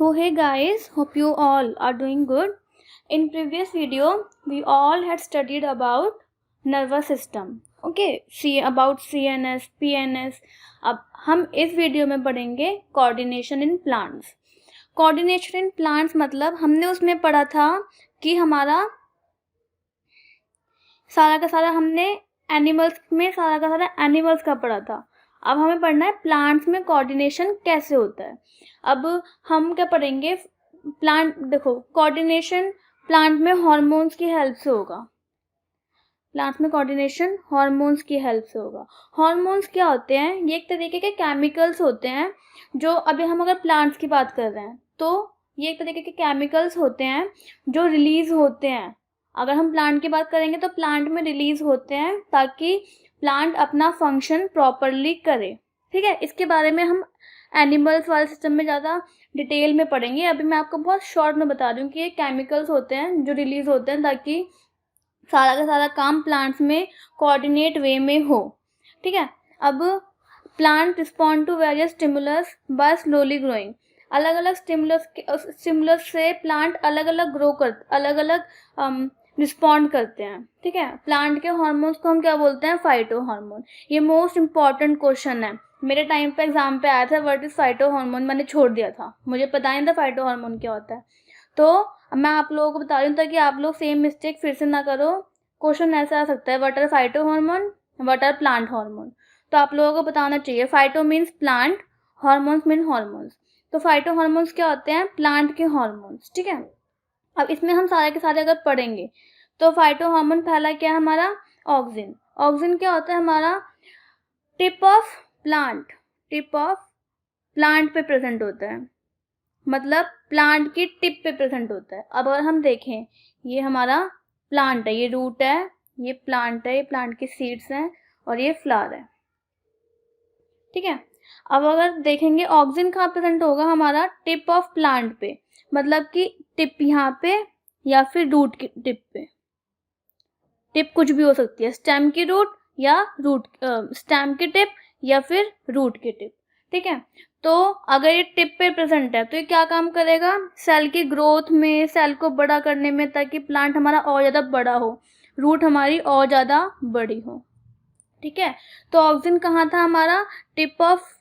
So hey guys, hope you all are doing good. In previous video, we all had studied about nervous system. Okay, see about CNS, PNS. अब हम इस video में पढ़ेंगे coordination in plants. Coordination in plants मतलब हमने उसमें पढ़ा था कि हमारा सारा का सारा हमने एनिमल्स में सारा का सारा एनिमल्स का पढ़ा था. अब हमें पढ़ना है प्लांट्स में कोऑर्डिनेशन कैसे होता है. अब हम क्या पढ़ेंगे, प्लांट देखो कोऑर्डिनेशन प्लांट में हार्मोन्स की हेल्प से होगा. प्लांट में कोऑर्डिनेशन हार्मोन्स की हेल्प से होगा. हार्मोन्स क्या होते हैं? ये एक तरीके के केमिकल्स होते हैं जो अभी हम अगर प्लांट्स की बात कर रहे हैं तो ये एक तरीके के केमिकल्स होते हैं जो रिलीज होते हैं. अगर हम प्लांट की बात करेंगे तो प्लांट में रिलीज होते हैं ताकि प्लांट अपना फंक्शन प्रॉपरली करे. ठीक है, इसके बारे में हम एनिमल्स वाले सिस्टम में ज़्यादा डिटेल में पढ़ेंगे. अभी मैं आपको बहुत शॉर्ट में बता रही हूँ कि ये केमिकल्स होते हैं जो रिलीज होते हैं ताकि सारा का सारा काम प्लांट्स में कोऑर्डिनेट वे में हो. ठीक है, अब plant respond to various stimulus by slowly growing. अलग अलग स्टिमुलस से प्लांट अलग अलग रिस्पॉन्ड करते हैं. ठीक है, प्लांट के हार्मोन्स को हम क्या बोलते हैं? Phyto hormone. ये मोस्ट इंपॉर्टेंट क्वेश्चन है. मेरे टाइम पे एग्जाम पे आया था व्हाट इज फाइटो हार्मोन, मैंने छोड़ दिया था, मुझे पता नहीं था फाइटो हार्मोन क्या होता है. तो मैं आप लोगों को बता रही हूँ ताकि आप लोग सेम मिस्टेक फिर से ना करो. क्वेश्चन ऐसा आ सकता है, what are phyto hormone, what are plant hormone. तो आप लोगों को बताना चाहिए phyto means plant, hormones mean hormones. तो फाइटो हार्मोन्स क्या होते हैं? प्लांट के हार्मोन्स. ठीक है, अब इसमें हम सारे के सारे अगर पढ़ेंगे तो फाइटो हार्मोन पहला क्या है हमारा? ऑक्सिन. ऑक्सिन क्या होता है हमारा? टिप ऑफ प्लांट पे प्रेजेंट होता है, मतलब प्लांट की टिप पे प्रेजेंट होता है. अब अगर हम देखें, ये हमारा प्लांट है, ये रूट है, ये प्लांट है, ये प्लांट की सीड्स हैं और ये फ्लावर है. ठीक है, अब अगर देखेंगे ऑक्सिन कहाँ प्रेजेंट होगा? हमारा टिप ऑफ प्लांट पे, मतलब कि टिप यहाँ पे या फिर रूट की टिप पे. टिप कुछ भी हो सकती है, स्टेम की रूट या स्टेम की टिप या फिर रूट की टिप. ठीक है, तो अगर ये टिप पे प्रेजेंट है तो ये क्या काम करेगा? सेल की ग्रोथ में, सेल को बड़ा करने में, ताकि प्लांट हमारा और ज़्यादा बड़ा हो, रूट हमारी और ज़्यादा बड़ी हो. ठीक है, तो ऑक्सिन कहाँ था हमारा? टिप ऑफ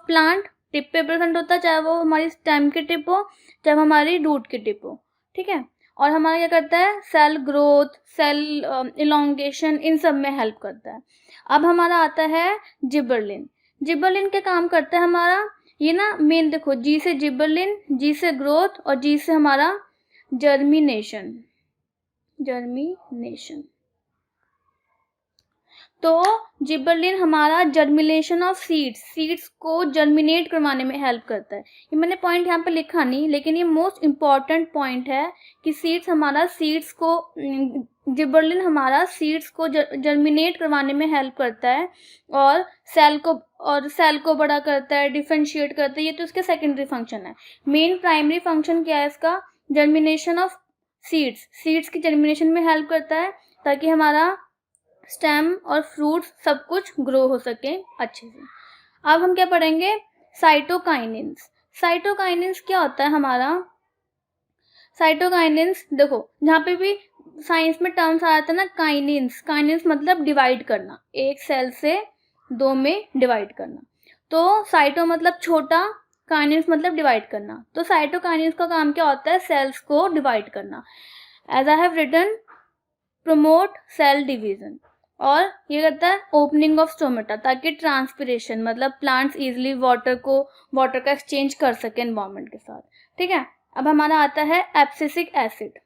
प्लांट, टिप पे प्रेजेंट होता है, चाहे वो हमारी स्टेम की टिप हो चाहे हमारी रूट की टिप हो. ठीक है, और हमारा क्या करता है? सेल ग्रोथ, सेल इलोंगेशन, इन सब में हेल्प करता है. अब हमारा आता है जिबरलिन. जिबरलिन क्या काम करता है हमारा? ये ना मेन देखो, जी से जिबरलिन, जी से ग्रोथ और जी से हमारा जर्मिनेशन. तो जिबरलिन हमारा जर्मिनेशन ऑफ सीड्स को जर्मिनेट करवाने में हेल्प करता है. ये मैंने पॉइंट यहाँ पे लिखा नहीं, लेकिन ये मोस्ट इम्पॉर्टेंट पॉइंट है कि जिबरलिन हमारा सीड्स को जर्मिनेट करवाने में हेल्प करता है और सेल को बड़ा करता है, डिफरेंशिएट करता है. ये तो इसके सेकेंडरी फंक्शन है. मेन प्राइमरी फंक्शन क्या है इसका? जर्मिनेशन ऑफ सीड्स की जर्मिनेशन में हेल्प करता है ताकि हमारा स्टेम और फ्रूट्स सब कुछ ग्रो हो सके अच्छे से. अब हम क्या पढ़ेंगे? साइटोकाइनिन्स. साइटोकाइनिन्स क्या होता है हमारा? साइटोकाइनिन्स देखो, जहाँ पे भी साइंस में टर्म्स आ जाता है ना, काइनिन्स मतलब डिवाइड करना, एक सेल से दो में डिवाइड करना. तो साइटो मतलब छोटा, काइनिन्स मतलब डिवाइड करना. तो साइटोकाइनिन्स का काम क्या होता है? सेल्स को डिवाइड करना. As I have written, promote cell division. और ये करता है ओपनिंग ऑफ स्टोमेटा, ताकि ट्रांसपिरेशन मतलब प्लांट्स इजीली वाटर का एक्सचेंज कर सके एनवायरनमेंट के साथ. ठीक है, अब हमारा आता है एब्सिसिक एसिड.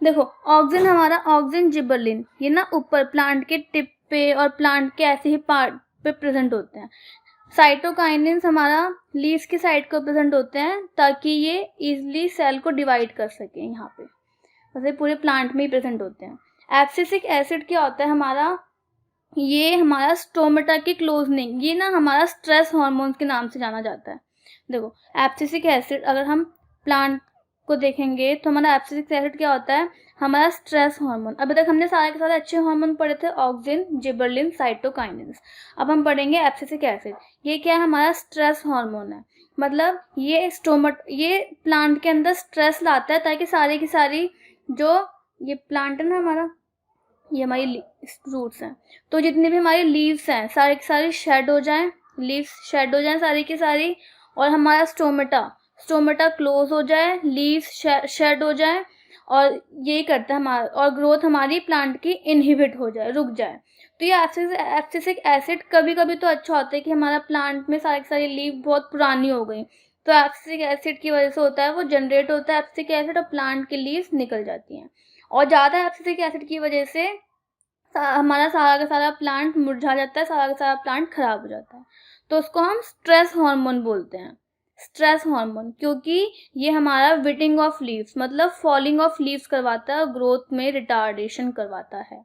देखो ऑक्सिन जिबरलिन, ये ना ऊपर प्लांट के टिप पे और प्लांट के ऐसे ही पार्ट पे प्रेजेंट होते हैं. साइटोकाइनिन्स हमारा लीव्स की साइड को प्रेजेंट होते हैं ताकि ये इजीली सेल को डिवाइड कर सके. यहाँ पे वैसे पूरे प्लांट में ही प्रेजेंट होते हैं. एब्सिसिक एसिड क्या होता है हमारा? ये हमारा स्टोमेटा की क्लोजनिंग, ये ना हमारा स्ट्रेस हार्मोन के नाम से जाना जाता है. देखो एब्सिसिक एसिड, अगर हम प्लांट को देखेंगे तो हमारा एब्सिसिक एसिड क्या होता है? हमारा स्ट्रेस हार्मोन. अभी तक हमने सारे के सारे अच्छे हार्मोन पढ़े थे, ऑक्सिन, जिबरलिन, साइटोकाइनिन्स. अब हम पढ़ेंगे एब्सिसिक एसिड. ये क्या है? हमारा स्ट्रेस हार्मोन है. मतलब ये प्लांट के अंदर स्ट्रेस लाता है ताकि सारी की सारी जो ये प्लांट है ना हमारा, ये हमारी रूट्स हैं, तो जितनी भी हमारी लीव्स हैं सारी की सारी शेड हो जाएं, लीव्स शेड हो जाएं सारी की सारी, और हमारा स्टोमेटा क्लोज हो जाए, लीव्स शेड हो जाए, और यही करता है हमारा, और ग्रोथ हमारी प्लांट की इनहिबिट हो जाए, रुक जाए। तो ये एब्सिसिक एसिड कभी कभी तो अच्छा होता है कि हमारा प्लांट में सारी की सारी लीव बहुत पुरानी हो गई, तो एब्सिसिक एसिड की वजह से होता है, वो जनरेट होता है एब्सिसिक एसिड, और प्लांट की लीव्स निकल जाती हैं। और ज़्यादा एब्सिसिक एसिड की वजह से हमारा सारा का सारा प्लांट मुरझा जाता है, सारा का सारा प्लांट खराब हो जाता है। तो उसको हम स्ट्रेस हार्मोन बोलते हैं, स्ट्रेस हार्मोन, क्योंकि ये हमारा विटिंग ऑफ लीव्स मतलब फॉलिंग ऑफ लीव्स करवाता है, ग्रोथ में रिटार्डेशन करवाता है।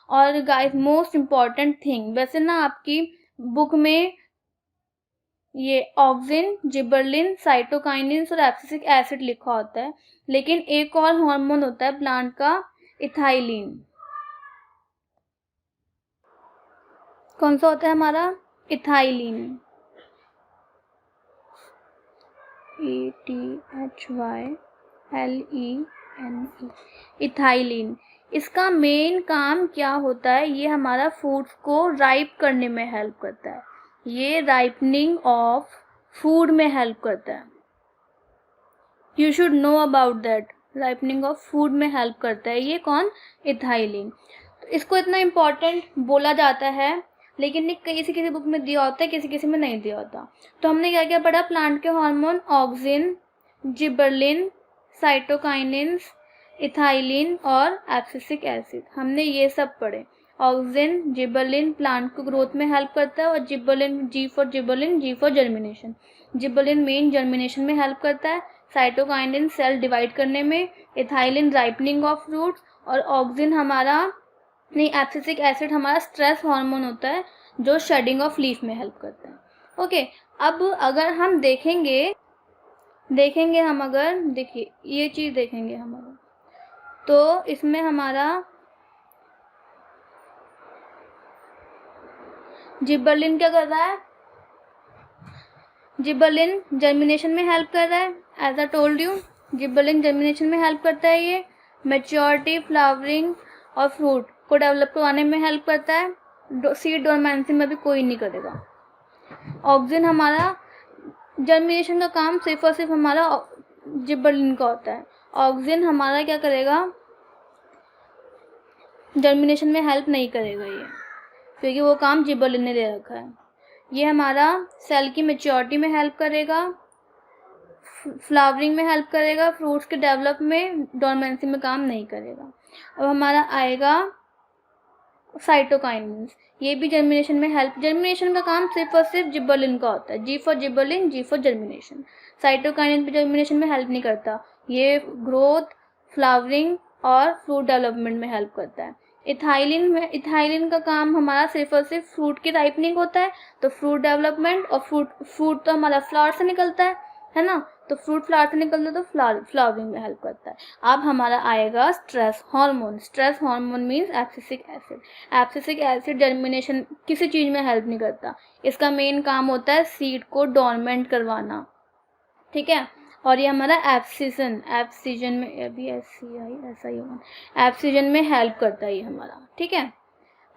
और गाइस मोस्ट इम्पॉर्टेंट थिंग, वैसे ना आपकी बुक में ये ऑक्सिन, जिबरलिन, साइटोकाइनिन्स और एब्सिसिक एसिड लिखा होता है, लेकिन एक और हार्मोन होता है प्लांट का, इथाइलिन। कौन सा होता है हमारा? Ethylene, ETHYLENE, ethylene. इसका मेन काम क्या होता है? ये हमारा फूड्स को राइप करने में हेल्प करता है, ये राइपनिंग ऑफ फूड में हेल्प करता है। You should know about that, ripening of food में हेल्प करता है ये कौन? इथाइलिन। तो इसको इतना इम्पोर्टेंट बोला जाता है, लेकिन किसी किसी बुक में दिया होता है, किसी किसी में नहीं दिया होता। तो हमने क्या क्या पढ़ा? प्लांट के hormone auxin, gibberellin, cytokinins, ethylene और एब्सिसिक एसिड, हमने ये सब पढ़े। ऑक्सिन, जिबरलिन प्लांट को ग्रोथ में हेल्प करता है, और gibberellin, G for gibberellin, G for germination. Gibberellin main germination में हेल्प करता है, साइटोकाइनिन सेल डिवाइड करने में, इथाइलिन राइपनिंग ऑफ फ्रूट्स, और ऑक्सिन हमारा एब्सिसिक एसिड हमारा स्ट्रेस हार्मोन होता है जो शेडिंग ऑफ लीफ में हेल्प करता है। ओके, अब अगर हम देखेंगे हम, अगर देखिए ये चीज़ देखेंगे हम अगर, तो इसमें हमारा जिबरलिन क्या कर रहा है? जिबरलिन जर्मिनेशन में हेल्प कर रहा है, as I told you, gibberellin germination में हेल्प करता है, ये मैच्योरिटी, फ्लावरिंग और फ्रूट को डेवलप करवाने में हेल्प करता है। सीड डोरमेंसी में भी कोई नहीं करेगा। ऑक्सिन हमारा जर्मिनेशन का काम सिर्फ और सिर्फ हमारा जिबरलिन का होता है। ऑक्सिन हमारा क्या करेगा? जर्मिनेशन में हेल्प नहीं करेगा ये, क्योंकि वो काम जिबरलिन ने दे रखा है। ये हमारा सेल की मैच्योरिटी में हेल्प करेगा, फ्लावरिंग में हेल्प करेगा, फ्रूट्स के डेवलप में, डोरमेंसी में काम नहीं करेगा। अब हमारा आएगा साइटोकाइनिन्स, ये भी जर्मिनेशन में हेल्प, जर्मिनेशन का काम सिर्फ और सिर्फ जिबरलिन का होता है, G for gibberellin, G for germination. Cytokinin भी जर्मिनेशन में हेल्प नहीं करता, ये ग्रोथ, फ्लावरिंग और फ्रूट डेवलपमेंट में हेल्प करता है। इथाइलिन का काम हमारा सिर्फ और सिर्फ फ्रूट की राइपनिंग होता है, तो फ्रूट डेवलपमेंट, और फ्रूट तो हमारा फ्लावर से निकलता है ना, तो फ्रूट फ्लावर से निकलता है तो फ्लावरिंग में हेल्प करता है। अब हमारा आएगा stress hormone. Stress hormone means abscisic acid. Abscisic acid germination किसी चीज़ में हेल्प नहीं करता, इसका मेन काम होता है सीड को डोरमेंट करवाना, ठीक है। और ये हमारा एब्सिजन में, अभी एब्सिजन में हेल्प करता है ये हमारा, ठीक है,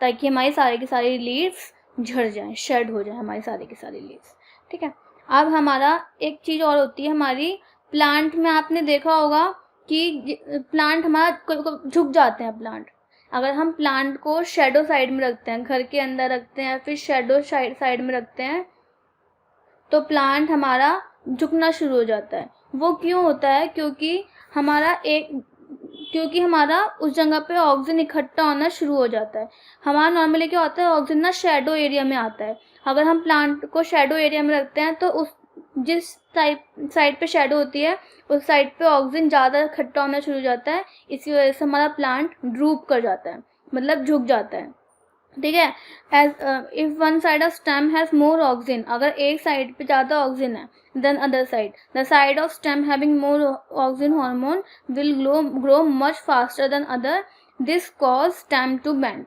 ताकि हमारी सारी की सारी लीव्स झड़ जाएं, शेड हो जाए हमारी सारी की सारी लीव्स, ठीक है। अब हमारा एक चीज़ और होती है हमारी प्लांट में, आपने देखा होगा कि प्लांट हमारा झुक जाते हैं प्लांट। अगर हम प्लांट को शेडो साइड में रखते हैं, घर के अंदर रखते हैं, फिर शेडो साइड में रखते हैं, तो प्लांट हमारा झुकना शुरू हो जाता है। वो क्यों होता है? क्योंकि हमारा उस जगह पे ऑक्सीजन इकट्ठा होना शुरू हो जाता है। हमारा नॉर्मली क्या होता है, ऑक्सीजन ना शेडो एरिया में आता है। अगर हम प्लांट को शेडो एरिया में रखते हैं तो उस जिस साइड पे शेडो होती है उस साइड पे ऑक्सीजन ज़्यादा इकट्ठा होना शुरू हो जाता है, इसी वजह से हमारा प्लांट ड्रूप कर जाता है, मतलब झुक जाता है, ठीक है। As if one side of stem has more oxygen, अगर एक साइड पे ज़्यादा ऑक्सीजन है than other side, the side of stem having more oxygen hormone will grow much faster than other, this cause stem to bend.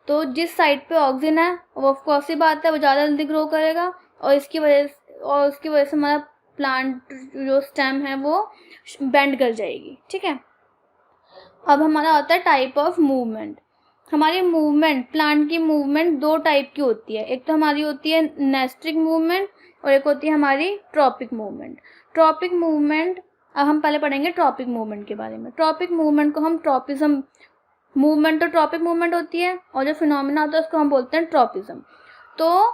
तो जिस side पे oxygen है वो ऑफकोर्स सी बात है वो ज़्यादा जल्दी ग्रो करेगा, और उसकी वजह से हमारा प्लांट जो स्टेम है वो बेंड कर जाएगी, ठीक है। अब हमारा होता है टाइप ऑफ मूवमेंट। हमारी मूवमेंट, प्लांट की मूवमेंट दो टाइप की होती है, एक तो हमारी होती है नेस्ट्रिक मूवमेंट और एक होती है हमारी ट्रॉपिक मूवमेंट। ट्रॉपिक मूवमेंट, अब हम पहले पढ़ेंगे ट्रॉपिक मूवमेंट के बारे में। ट्रॉपिक मूवमेंट को हम ट्रॉपिज्म मूवमेंट, तो ट्रॉपिक मूवमेंट होती है और जो फिनोमेना होता है उसको हम बोलते हैं ट्रॉपिज्म। तो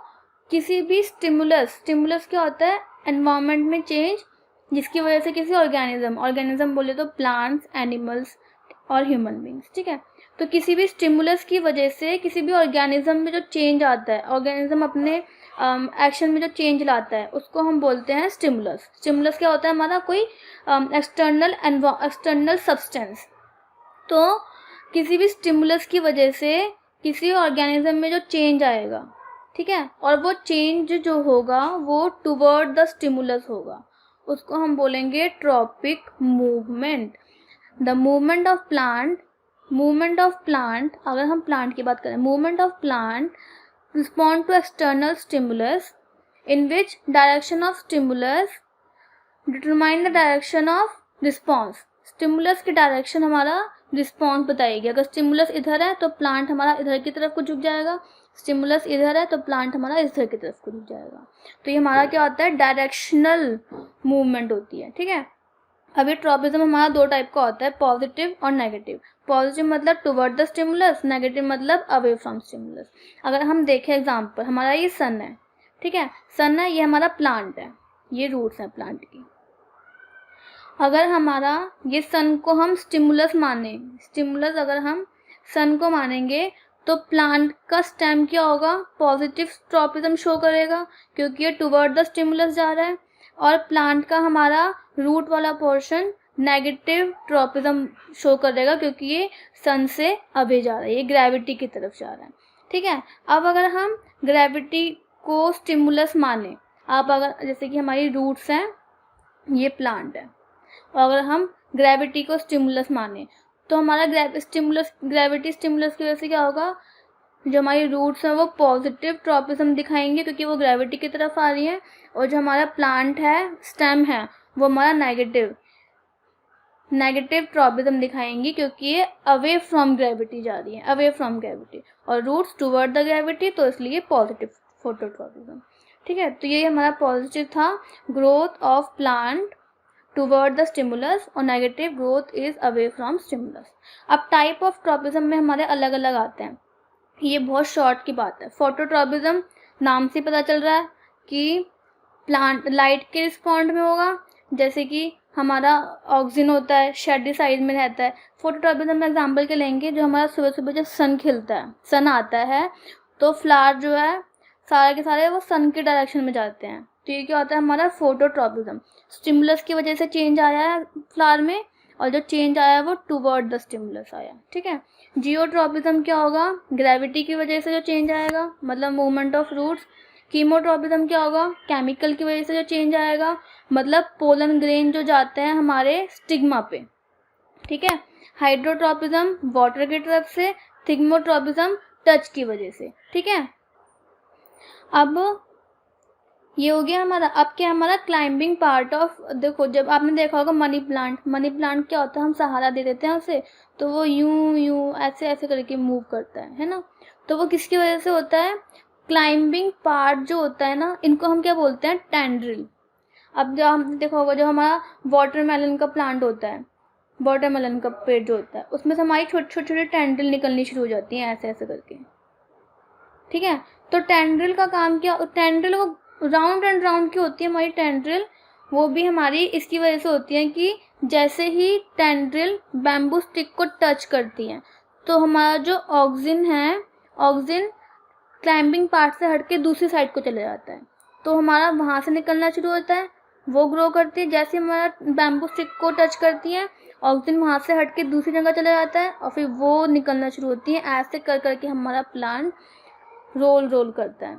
किसी भी स्टिमुलस क्या होता है, एनवायरनमेंट में चेंज जिसकी वजह से किसी ऑर्गेनिज्म बोले तो प्लांट्स, एनिमल्स और ह्यूमन बींग्स, ठीक है। तो किसी भी स्टिमुलस की वजह से किसी भी ऑर्गेनिज्म में जो चेंज आता है, ऑर्गेनिज्म अपने एक्शन में जो चेंज लाता है उसको हम बोलते हैं स्टिमुलस। स्टिमुलस क्या होता है, हमारा कोई एक्सटर्नल सब्सटेंस। तो किसी भी स्टिमुलस की वजह से किसी ऑर्गेनिज्म में जो चेंज आएगा, ठीक है, और वो चेंज जो होगा वो टुवर्ड द स्टिमुलस होगा, उसको हम बोलेंगे tropic movement. The movement of plant, अगर हम प्लांट की बात करें, movement of plant respond to external stimulus in which direction of stimulus determine the direction of response. Stimulus की डायरेक्शन हमारा रिस्पॉन्स बताएगी। अगर स्टिमुलस इधर है तो प्लांट हमारा इधर की तरफ को झुक जाएगा, स्टिमुलस इधर है तो प्लांट हमारा इधर की तरफ को झुक जाएगा। तो ये हमारा क्या होता है, डायरेक्शनल मूवमेंट होती है, ठीक है। अभी ट्रॉपिज्म हमारा दो टाइप का होता है, पॉजिटिव और नेगेटिव। पॉजिटिव मतलब टुवर्ड द स्टिमुलस, नेगेटिव मतलब अवे फ्रॉम स्टिमुलस। अगर हम देखें एग्जांपल, हमारा ये सन है, ठीक है, सन है, ये हमारा प्लांट है, ये रूट्स हैं प्लांट की। अगर हमारा ये सन को हम स्टिमुलस माने, स्टिमुलस अगर हम सन को मानेंगे तो प्लांट का स्टेम क्या होगा, पॉजिटिव ट्रॉपिज्म शो करेगा क्योंकि ये टुवर्ड द स्टिमुलस जा रहा है, और प्लांट का हमारा रूट वाला पोर्शन नेगेटिव ट्रॉपिज्म शो करेगा क्योंकि ये सन से अवे जा रहा है, ये ग्रेविटी की तरफ जा रहा है, ठीक है। अब अगर हम ग्रेविटी को स्टिमुलस माने, आप अगर जैसे कि हमारी रूट्स हैं, ये प्लांट है, और अगर हम ग्रेविटी को स्टिमुलस माने तो हमारा ग्रेविटी स्टिमुलस की वजह से क्या होगा, जो हमारी रूट्स हैं वो पॉजिटिव ट्रॉपिज्म दिखाएंगे क्योंकि वो ग्रेविटी की तरफ आ रही है, और जो हमारा प्लांट है, स्टेम है, वो हमारा नेगेटिव ट्रॉपिज्म दिखाएंगी क्योंकि ये अवे फ्रॉम ग्रेविटी जा रही है, अवे फ्रॉम ग्रेविटी, और रूट्स टुवर्ड द ग्रेविटी, तो इसलिए पॉजिटिव फोटोट्रॉपिज्म, ठीक है। तो ये हमारा पॉजिटिव था, growth of plant toward the stimulus, और negative growth is away from stimulus. अब टाइप ऑफ ट्रॉपिज्म में हमारे अलग अलग आते हैं, ये बहुत शॉर्ट की बात है। फोटोट्रॉपिज्म नाम से पता चल रहा है कि प्लांट लाइट के रिस्पॉन्ड में होगा, जैसे कि हमारा ऑक्सीजन होता है, शेडी साइज में रहता है। फोटोट्रॉपिज्म में एग्जांपल के लेंगे, जो हमारा सुबह सुबह जब सन खिलता है, सन आता है, तो फ्लावर जो है सारे के सारे वो सन के डायरेक्शन में जाते हैं, तो ये क्या होता है, हमारा फोटोट्रॉपिज्म। स्टिमुलस की वजह से चेंज आया है फ्लावर में, और जो चेंज आया है वो टुवर्ड द स्टिमुलस आया, ठीक है। जियोट्रॉपिज्म क्या होगा, ग्रेविटी की वजह से जो चेंज आएगा, मतलब मूवमेंट ऑफ रूट्स। कीमोट्रॉपिज्म क्या होगा, केमिकल की वजह से जो चेंज आएगा, मतलब पोलन ग्रेन जो जाते हैं हमारे स्टिग्मा पे, ठीक है। हाइड्रोट्रॉपिज्म वाटर की तरफ से, थिग्मोट्रॉपिज्म टच की वजह से, ठीक है। अब ये हो गया हमारा। अब क्या हमारा क्लाइंबिंग पार्ट ऑफ, देखो जब आपने देखा होगा मनी प्लांट क्या होता है, हम सहारा दे देते हैं उसे तो वो यूं ऐसे ऐसे करके मूव करता है ना, तो वो किसकी वजह से होता है, क्लाइंबिंग पार्ट जो होता है ना, इनको हम क्या बोलते हैं, टेंड्रिल। अब जो हमने देखा होगा, जो हमारा वाटरमेलन का प्लांट होता है, वाटरमेलन का पेड़ जो होता है, उसमें से हमारी छोटी छोटी टेंड्रिल निकलनी शुरू हो जाती हैं ऐसे ऐसे करके, ठीक है। तो टेंड्रिल का काम क्या, टेंड्रिल वो राउंड एंड राउंड की होती है हमारी टेंड्रिल, वो भी हमारी इसकी वजह से होती है कि जैसे ही टेंड्रिल बैम्बू स्टिक को टच करती है तो हमारा जो ऑक्सीजन है, ऑक्सीजन क्लाइंबिंग पार्ट से हट के दूसरी साइड को चले जाता है, तो हमारा वहाँ से निकलना शुरू होता है, वो ग्रो करती है, जैसे हमारा बैम्बू स्टिक को टच करती है ऑक्सीजन वहाँ से हट के दूसरी जगह चला जाता है, और फिर वो निकलना शुरू होती है, ऐसे कर करके हमारा प्लांट रोल करता है।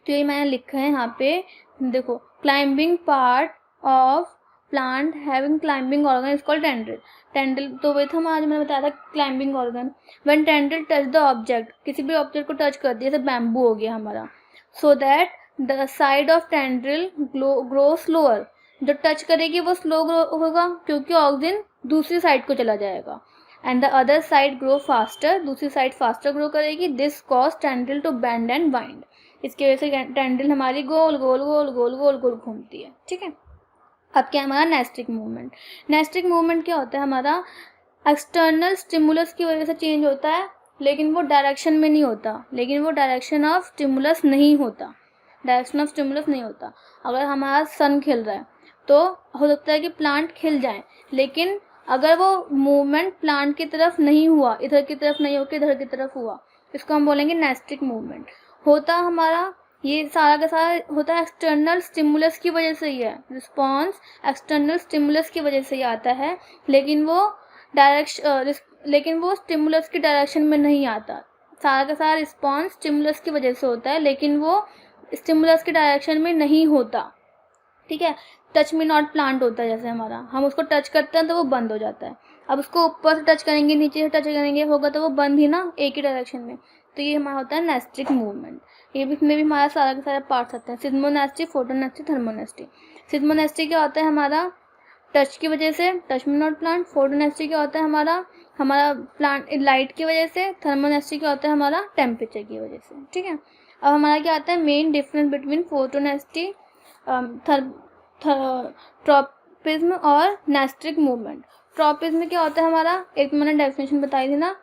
तो ये मैंने लिखा है यहाँ पे, देखो, climbing part of plant having climbing organ is called tendril. तो वही था आज मैंने बताया था climbing organ. When tendril touch the object, किसी भी ऑब्जेक्ट को टच कर दिया, जैसे बैम्बू हो गया हमारा, so that the side of tendril grow slower, जो टच करेगी वो स्लो ग्रो होगा क्योंकि ऑक्सीजन दूसरी साइड को चला जाएगा, and the other side grow faster, दूसरी साइड फास्टर ग्रो करेगी। This cause tendril to bend and wind, इसकी वजह से टेंड्रिल हमारी गोल गोल गोल गोल गोल गोल घूमती है, ठीक है। अब क्या है हमारा नेस्टिक मूवमेंट। नेस्टिक मूवमेंट क्या होता है, हमारा एक्सटर्नल स्टिमुलस की वजह से चेंज होता है, लेकिन वो डायरेक्शन में नहीं होता, लेकिन वो डायरेक्शन ऑफ स्टिमुलस नहीं होता, डायरेक्शन ऑफ स्टिमुलस नहीं होता। अगर हमारा सन खिल रहा है तो हो सकता है कि प्लांट खिल जाए, लेकिन अगर वो मूवमेंट प्लांट की तरफ नहीं हुआ, इधर की तरफ नहीं होकर इधर की तरफ हुआ, इसको हम बोलेंगे नेस्टिक मूवमेंट। होता हमारा ये सारा का सारा होता है एक्सटर्नल स्टिमुलस की वजह से ही है, रिस्पॉन्स एक्सटर्नल स्टिमुलस की वजह से ही आता है, लेकिन वो स्टिमुलस की डायरेक्शन में नहीं आता। सारा का सारा रिस्पॉन्स स्टिमुलस की वजह से होता है, लेकिन वो स्टिमुलस की डायरेक्शन में नहीं होता, ठीक है। टच मी नॉट प्लांट होता है, जैसे हमारा हम उसको टच करते हैं तो वो बंद हो जाता है। अब उसको ऊपर से टच करेंगे, नीचे से टच करेंगे, होगा तो वो बंद ही ना, एक ही डायरेक्शन में। तो ये हमारा होता है नेस्टिक मूवमेंट। ये भी इसमें भी हमारा सारा के सारे पार्ट्स आते हैं, सिग्मोनेस्टी, फोटोनेस्टी, थर्मोनेस्टी। सिग्मोनेस्टी क्या होता है, हमारा टच की वजह से, टच मी नॉट प्लांट। फोटोनेस्टी क्या होता है, हमारा प्लांट लाइट की वजह से। थर्मोनेस्टी क्या होता है, हमारा टेम्परेचर की वजह से, ठीक है। अब हमारा क्या आता है मेन डिफरेंस बिटवीन फोटोनेस्टी, ट्रॉपिज्म और नेस्टिक मूवमेंट। ट्रॉपिज्म में क्या होता है हमारा, एक मैंने डेफिनेशन बताई थी ना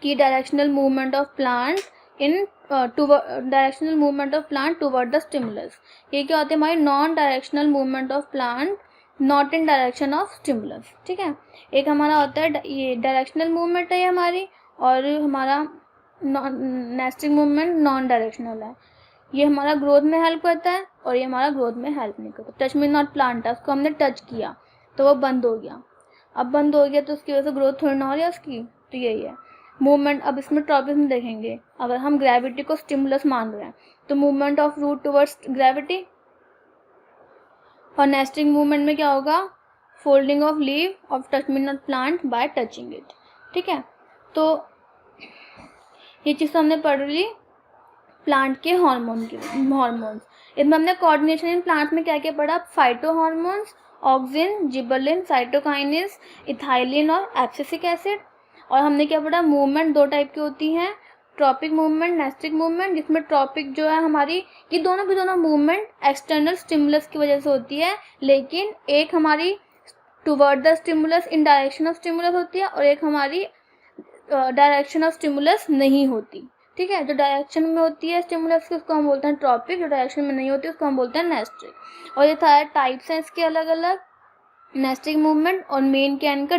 कि directional movement of plant in directional movement of plant toward the stimulus. ये क्या होते हैं हमारी non directional movement of plant not in direction of stimulus, ठीक है। एक हमारा होता है ये डायरेक्शनल मूवमेंट है हमारी, और हमारा नेस्टिक मूवमेंट नॉन डायरेक्शनल है। ये हमारा ग्रोथ में हेल्प करता है और ये हमारा ग्रोथ में हेल्प नहीं करता। टच मी नॉट प्लांट है, उसको हमने टच किया तो वो बंद हो गया, अब बंद हो गया तो उसकी वजह से ग्रोथ थोड़ी ना हो रही है उसकी, तो यही है मूवमेंट। अब इसमें ट्रॉपिज्म देखेंगे, अगर हम ग्रेविटी को स्टिमुलस मान रहे हैं तो movement of root towards gravity, और नेस्टिक मूवमेंट में क्या होगा, folding of leave of touch me not plant by touching it, ठीक है। तो ये चीज़ तो हमने पढ़ ली प्लांट के हॉर्मोन्स। इसमें हमने कोऑर्डिनेशन इन प्लांट में क्या क्या पढ़ा, phyto hormones, auxin, gibberellin, cytokinins, ethylene और एब्सिसिक एसिड। और हमने क्या पढ़ा, मूवमेंट दो टाइप की होती हैं, ट्रॉपिक मूवमेंट, नेस्टिक मूवमेंट। जिसमें ट्रॉपिक जो है हमारी, ये दोनों मूवमेंट एक्सटर्नल स्टिमुलस की वजह से होती है, लेकिन एक हमारी toward the stimulus in direction of stimulus होती है, और एक हमारी डायरेक्शन ऑफ स्टिमुलस नहीं होती, ठीक है। जो डायरेक्शन में होती है स्टिमुलस की उसको हम बोलते हैं ट्रॉपिक, जो डायरेक्शन में नहीं होती उसको हम बोलते हैं नेस्टिक। और ये सारे टाइप्स हैं इसके अलग अलग, नेस्टिक मूवमेंट। और मेन क्या है इनका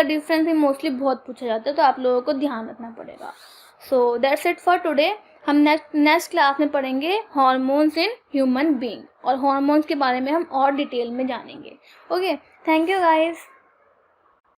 डिफरेंस, भी मोस्टली बहुत पूछा जाता है, तो आप लोगों को ध्यान रखना पड़ेगा। So that's it for today. हम नेक्स्ट क्लास में पढ़ेंगे हॉर्मोन्स इन ह्यूमन बीइंग, और हॉर्मोन्स के बारे में हम और डिटेल में जानेंगे। Okay, thank you guys.